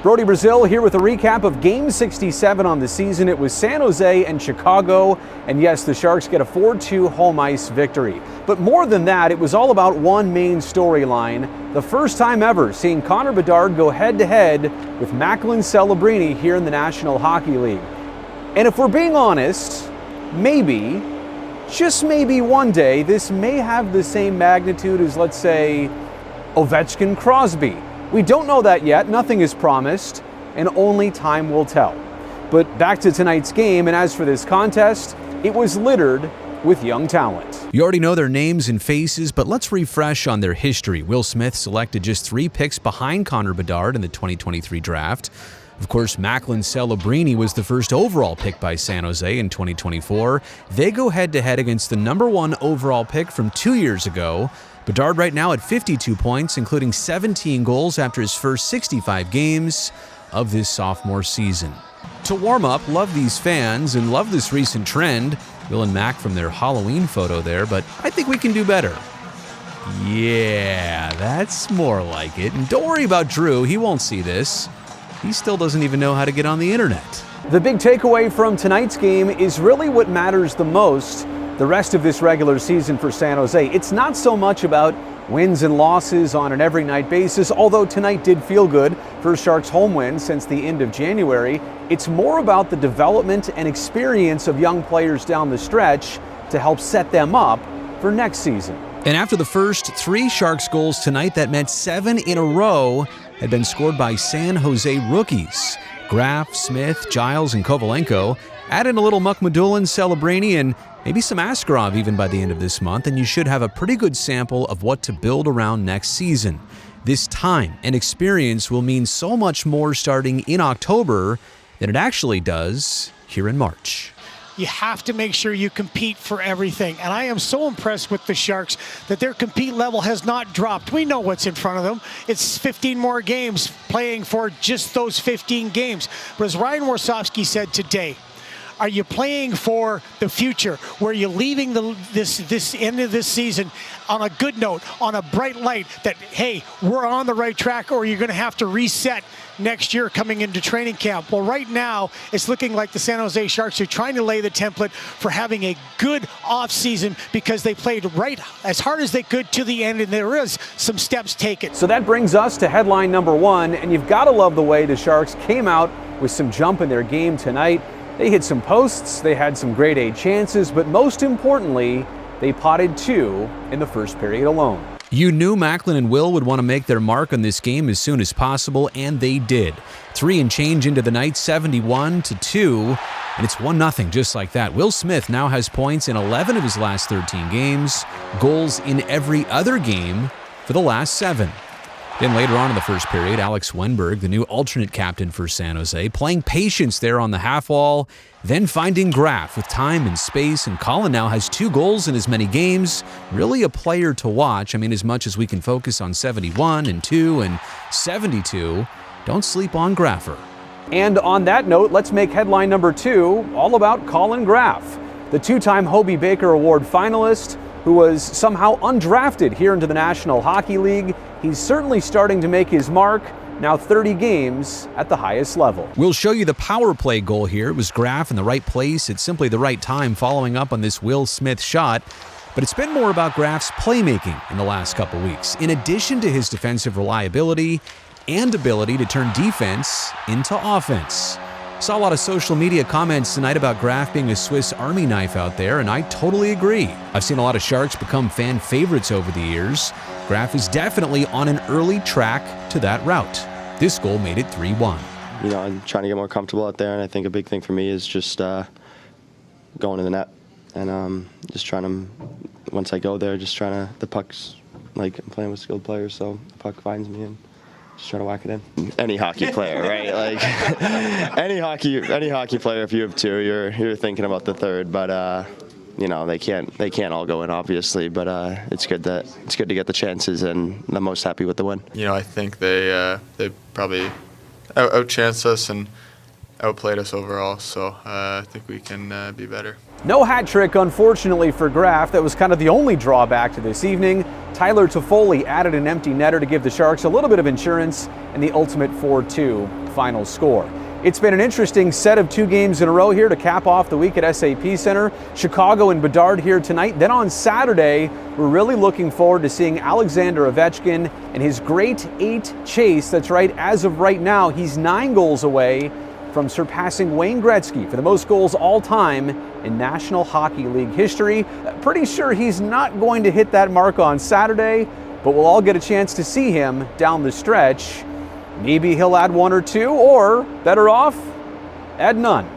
Brodie Brazil here with a recap of Game 67 on the season. It was San Jose and Chicago, and yes, the Sharks get a 4-2 home ice victory. But more than that, it was all about one main storyline. The first time ever seeing Connor Bedard go head-to-head with Macklin Celebrini here in the National Hockey League. And if we're being honest, maybe, just maybe one day, this may have the same magnitude as, let's say, Ovechkin-Crosby. We don't know that yet, nothing is promised, and only time will tell. But back to tonight's game, and as for this contest, it was littered with young talent. You already know their names and faces, but let's refresh on their history. Will Smith selected just 3 picks behind Connor Bedard in the 2023 draft. Of course, Macklin Celebrini was the first overall pick by San Jose in 2024. They go head-to-head against the #1 overall pick from 2 years ago. Bedard right now at 52 points, including 17 goals after his first 65 games of this sophomore season. To warm up, love these fans and love this recent trend. Will and Mac from their Halloween photo there, but I think we can do better. Yeah, that's more like it. And don't worry about Drew, he won't see this. He still doesn't even know how to get on the internet. The big takeaway from tonight's game is really what matters the most the rest of this regular season for San Jose. It's not so much about wins and losses on an every night basis, although tonight did feel good for Sharks' home win since the end of January. It's more about the development and experience of young players down the stretch to help set them up for next season. And after the first 3 Sharks goals tonight, that meant 7 in a row had been scored by San Jose rookies. Graf, Smith, Giles, and Kovalenko. Add in a little Mukhamadullin, Celebrini, and maybe some Askarov even by the end of this month, and you should have a pretty good sample of what to build around next season. This time and experience will mean so much more starting in October than it actually does here in March. You have to make sure you compete for everything. And I am so impressed with the Sharks that their compete level has not dropped. We know what's in front of them. It's 15 more games playing for just those 15 games. But as Ryan Warsofsky said today, are you playing for the future? Where you're leaving this end of this season on a good note, on a bright light that, hey, we're on the right track, or you're going to have to reset next year coming into training camp? Well, right now, it's looking like the San Jose Sharks are trying to lay the template for having a good offseason because they played right as hard as they could to the end, and there is some steps taken. So that brings us to headline number 1, and you've got to love the way the Sharks came out with some jump in their game tonight. They hit some posts, they had some grade A chances, but most importantly, they potted 2 in the first period alone. You knew Macklin and Will would want to make their mark on this game as soon as possible, and they did. 3 and change into the night, 71-2, and it's 1-0 just like that. Will Smith now has points in 11 of his last 13 games, goals in every other game for the last 7. Then later on in the first period, Alex Wenberg, the new alternate captain for San Jose, playing patience there on the half wall, then finding Graf with time and space, and Colin now has 2 goals in as many games. Really a player to watch. I mean, as much as we can focus on 71 and 2 and 72, don't sleep on Graffer. And on that note, let's make headline number 2 all about Colin Graf, the 2-time Hobey Baker Award finalist who was somehow undrafted here into the National Hockey League. He's certainly starting to make his mark, now 30 games at the highest level. We'll show you the power play goal here. It was Graf in the right place at simply the right time following up on this Will Smith shot. But it's been more about Graf's playmaking in the last couple weeks, in addition to his defensive reliability and ability to turn defense into offense. Saw a lot of social media comments tonight about Graf being a Swiss Army knife out there, and I totally agree. I've seen a lot of Sharks become fan favorites over the years. Graf is definitely on an early track to that route. This goal made it 3-1. You know, I'm trying to get more comfortable out there, and I think a big thing for me is just going to the net. And just trying to, once I go there, just trying to, the puck's, like, I'm playing with skilled players, so the puck finds me and just try to whack it in. Any hockey player, right? Like any hockey player, if you have 2, you're thinking about the third. But you know, they can't all go in, obviously. But it's good to get the chances, and I'm most happy with the win. You know, I think they probably outchanced us and outplayed us overall. So I think we can be better. No hat trick, unfortunately, for Graf. That was kind of the only drawback to this evening. Tyler Toffoli added an empty netter to give the Sharks a little bit of insurance in the ultimate 4-2 final score. It's been an interesting set of 2 games in a row here to cap off the week at SAP Center. Chicago and Bedard here tonight. Then on Saturday, we're really looking forward to seeing Alexander Ovechkin and his great 8 chase. That's right, as of right now, he's 9 goals away from surpassing Wayne Gretzky for the most goals all time in National Hockey League history. Pretty sure he's not going to hit that mark on Saturday, but we'll all get a chance to see him down the stretch. Maybe he'll add 1 or 2, or better off, add none.